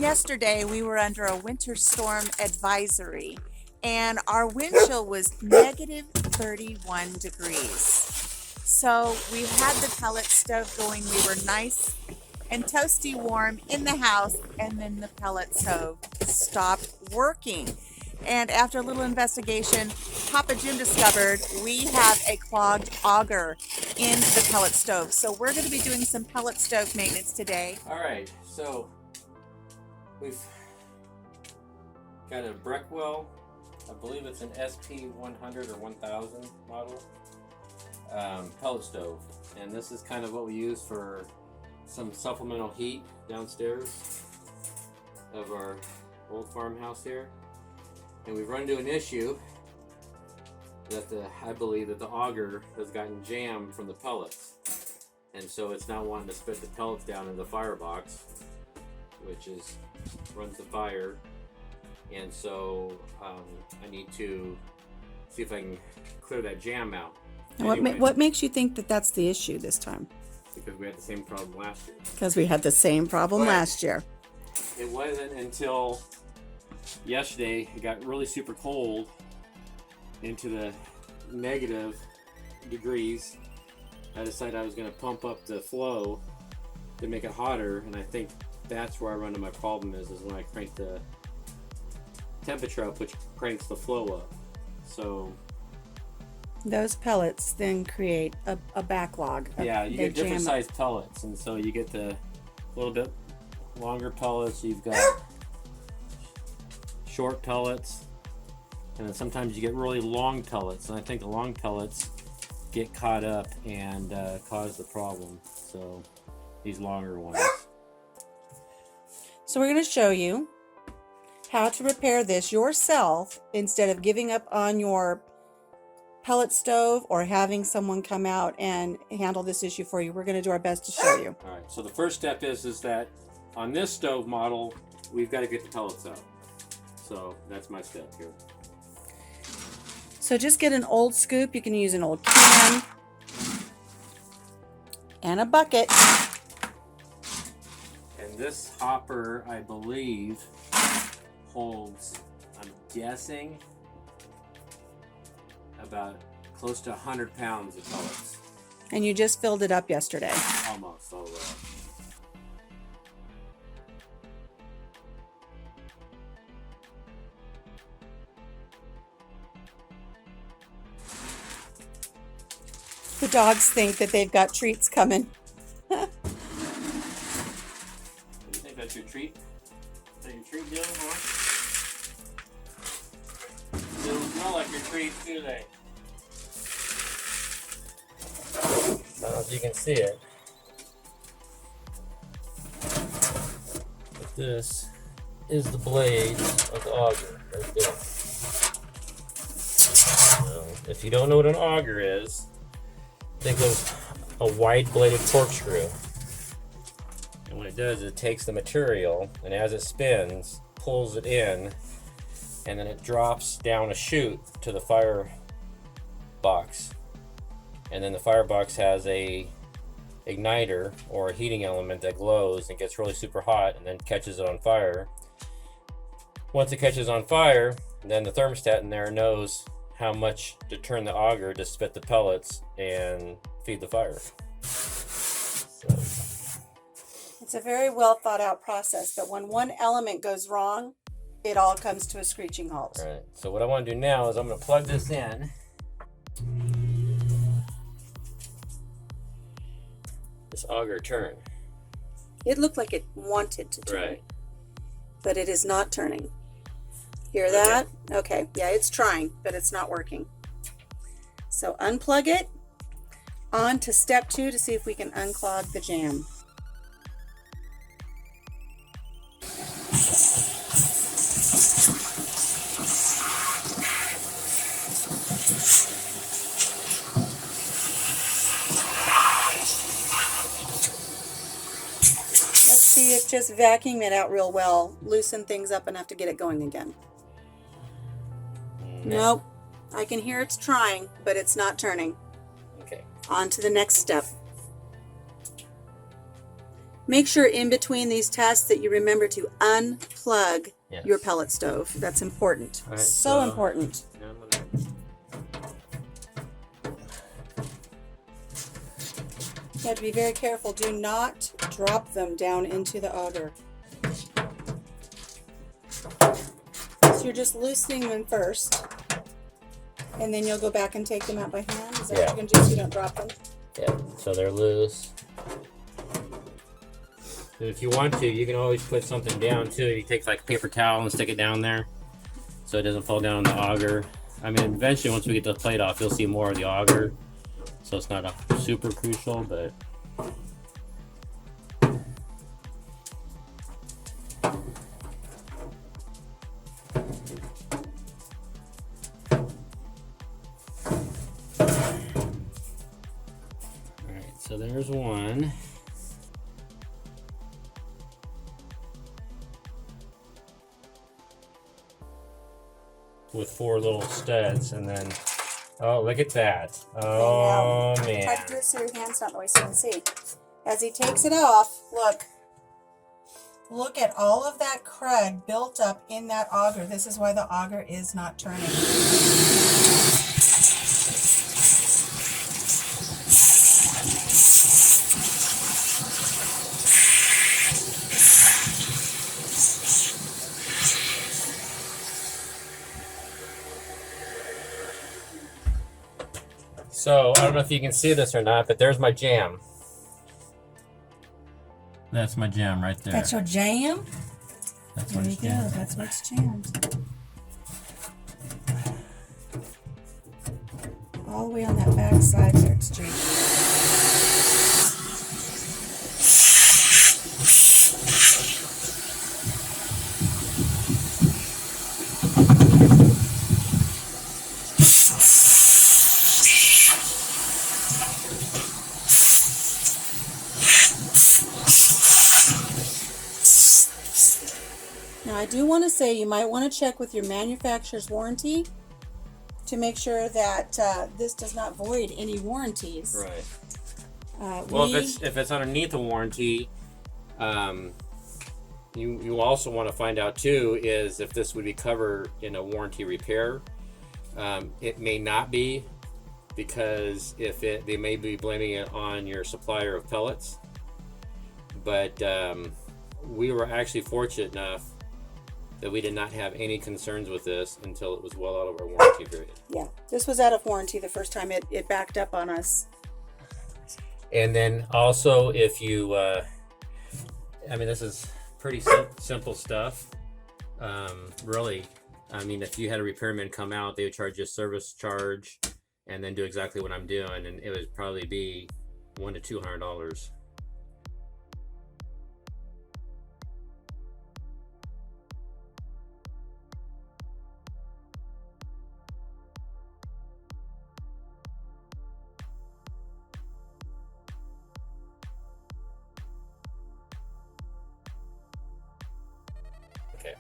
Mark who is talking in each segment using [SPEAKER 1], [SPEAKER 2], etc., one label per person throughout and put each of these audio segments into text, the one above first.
[SPEAKER 1] yesterday we were under a winter storm advisory and our wind chill was negative 31 degrees. So we had the pellet stove going. We were nice and toasty warm in the house, and then the pellet stove stopped working. And after a little investigation, Papa Jim discovered we have a clogged auger in the pellet stove. So we're going to be doing some pellet stove maintenance today.
[SPEAKER 2] All right, so we've got a Breckwell, I believe it's an SP 100 or 1000 model pellet stove. And this is kind of what we use for some supplemental heat downstairs of our old farmhouse here. And we've run into an issue that I believe that the auger has gotten jammed from the pellets. And so it's now wanting to spit the pellets down in the firebox, which runs the fire. And so I need to see if I can clear that jam out.
[SPEAKER 3] Anyway, what makes you think that that's the issue this time?
[SPEAKER 2] Because we had the same problem last year.
[SPEAKER 3] Because we had the same problem last year.
[SPEAKER 2] It wasn't until yesterday it got really super cold into the negative degrees. I decided I was going to pump up the flow to make it hotter, and I think that's where I run into my problem is when I crank the temperature up, which cranks the flow up. So
[SPEAKER 3] those pellets then create a backlog.
[SPEAKER 2] Yeah, you get different size pellets, and so you get the little bit longer pellets. You've got short pellets, and then sometimes you get really long pellets, and I think the long pellets get caught up and cause the problem. So these longer ones.
[SPEAKER 3] So we're going to show you how to repair this yourself instead of giving up on your pellet stove or having someone come out and handle this issue for you. We're going to do our best to show you.
[SPEAKER 2] All right, so the first step is that on this stove model, we've got to get the pellets out. So that's my step here.
[SPEAKER 3] So just get an old scoop. You can use an old can and a bucket.
[SPEAKER 2] And this hopper, I believe, holds, I'm guessing, about close to 100 pounds of pellets.
[SPEAKER 3] And you just filled it up yesterday.
[SPEAKER 2] Almost all the way up.
[SPEAKER 3] The dogs think that they've got treats coming.
[SPEAKER 2] You think that's your treat? Is that your treat deal, huh? They don't smell like your treats, do they? I don't know if you can see it. But this is the blade of the auger right there. Now, if you don't know what an auger is, think of a wide-bladed corkscrew. And what it does is it takes the material, and as it spins, pulls it in, and then it drops down a chute to the fire box. And then the firebox has a igniter or a heating element that glows and gets really super hot and then catches it on fire. Once it catches on fire, then the thermostat in there knows how much to turn the auger to spit the pellets and feed the fire. So.
[SPEAKER 3] It's a very well thought out process, but when one element goes wrong, it all comes to a screeching halt.
[SPEAKER 2] All right, so what I want to do now is I'm going to plug this in. This auger turn.
[SPEAKER 3] It looked like it wanted to turn,
[SPEAKER 2] Right.
[SPEAKER 3] but it is not turning. Hear that? Okay, yeah, it's trying, but it's not working. So unplug it, on to step 2 to see if we can unclog the jam. Let's see if just vacuuming it out real well loosen things up enough to get it going again. Nope. I can hear it's trying, but it's not turning.
[SPEAKER 2] Okay.
[SPEAKER 3] On to the next step. Make sure in between these tests that you remember to unplug
[SPEAKER 2] Yes.
[SPEAKER 3] your pellet stove. That's important.
[SPEAKER 2] All right,
[SPEAKER 3] So important.
[SPEAKER 2] Now I'm gonna-
[SPEAKER 3] You have to be very careful. Do not drop them down into the auger. So you're just loosening them first, and then you'll go back and take them out by hand. Is that what
[SPEAKER 2] Yeah.
[SPEAKER 3] you're going to do so you don't drop them?
[SPEAKER 2] Yeah, so they're loose. And if you want to, you can always put something down too. You take like a paper towel and stick it down there so it doesn't fall down on the auger. I mean, eventually once we get the plate off, you'll see more of the auger. So it's not a super crucial, but alright, so there's one. With 4 little studs, and then oh, look at that! Oh
[SPEAKER 3] Try
[SPEAKER 2] man!
[SPEAKER 3] to do it so your hand's not moist. You can see. As he takes it off, look at all of that crud built up in that auger. This is why the auger is not turning.
[SPEAKER 2] So I don't know if you can see this or not, but there's my jam. That's my jam right there.
[SPEAKER 3] That's your jam?
[SPEAKER 2] That's
[SPEAKER 3] There
[SPEAKER 2] what
[SPEAKER 3] you
[SPEAKER 2] it's
[SPEAKER 3] go.
[SPEAKER 2] jammed.
[SPEAKER 3] That's what's jammed. All the way on that back side there, it's jammed. Now I do want to say you might want to check with your manufacturer's warranty to make sure that this does not void any warranties.
[SPEAKER 2] Right. Well, if it's underneath the warranty, you also want to find out too is if this would be covered in a warranty repair. It may not be, because they may be blaming it on your supplier of pellets. But we were actually fortunate enough that we did not have any concerns with this until it was well out of our warranty period.
[SPEAKER 3] Yeah, this was out of warranty the first time it backed up on us.
[SPEAKER 2] And then also, if you, I mean, this is pretty simple stuff. Really, I mean, if you had a repairman come out, they would charge you a service charge and then do exactly what I'm doing, and it would probably be $100 to $200. Okay,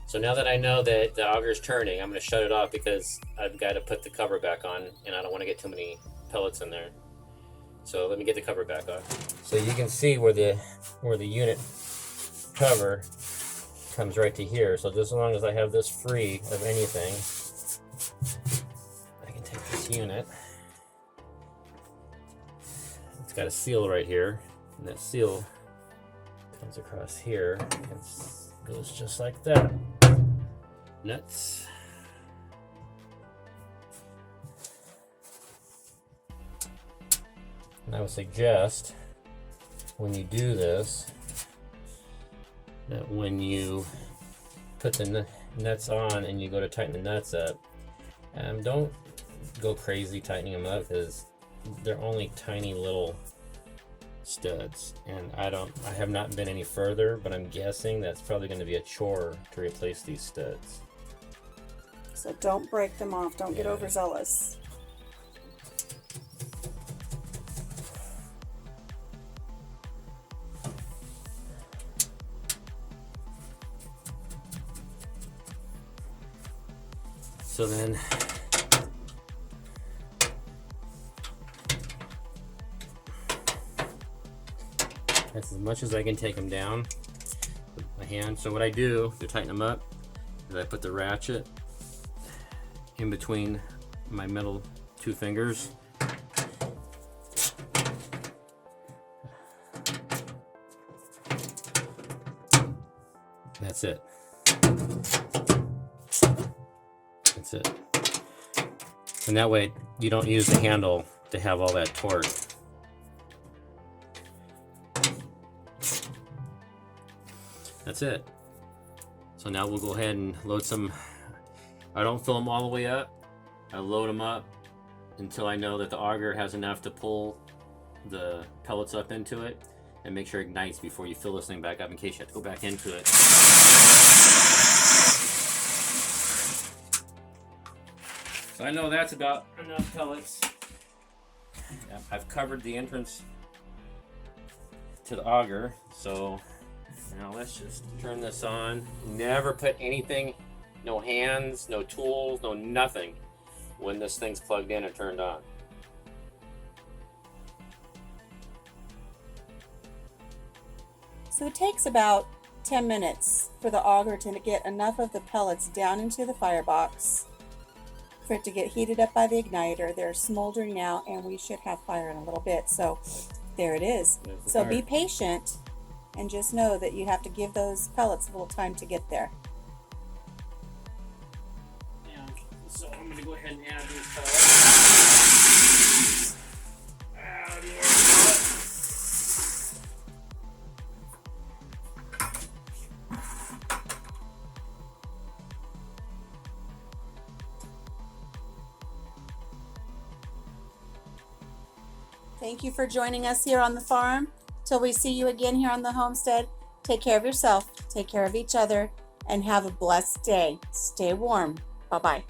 [SPEAKER 2] so now that I know that the auger is turning, I'm going to shut it off because I've got to put the cover back on, and I don't want to get too many pellets in there. So let me get the cover back on. So you can see where the unit cover comes right to here. So just as long as I have this free of anything, I can take this unit. It's got a seal right here, and that seal comes across here and goes just like that. Nuts. And I would suggest when you do this that when you put the nuts on and you go to tighten the nuts up, don't go crazy tightening them up, because they're only tiny little studs, and I have not been any further, but I'm guessing that's probably going to be a chore to replace these studs.
[SPEAKER 3] So don't break them off. Don't get overzealous.
[SPEAKER 2] So then That's as much as I can take them down with my hand. So what I do to tighten them up is I put the ratchet in between my middle two fingers. That's it. That's it. And that way you don't use the handle to have all that torque. That's it. So now we'll go ahead and load some. I don't fill them all the way up. I load them up until I know that the auger has enough to pull the pellets up into it, and make sure it ignites before you fill this thing back up in case you have to go back into it. So I know that's about enough pellets. Yep, I've covered the entrance to the auger, so now let's just turn this on. Never put anything, no hands, no tools, no nothing when this thing's plugged in and turned on.
[SPEAKER 3] So it takes about 10 minutes for the auger to get enough of the pellets down into the firebox for it to get heated up by the igniter. They're smoldering now, and we should have fire in a little bit. So there it is. So be patient and just know that you have to give those pellets a little time to get there.
[SPEAKER 2] Yeah, so I'm going to go ahead and add these pellets.
[SPEAKER 3] Thank you for joining us here on the farm. Till we see you again here on the homestead, take care of yourself, take care of each other, and have a blessed day. Stay warm. Bye-bye.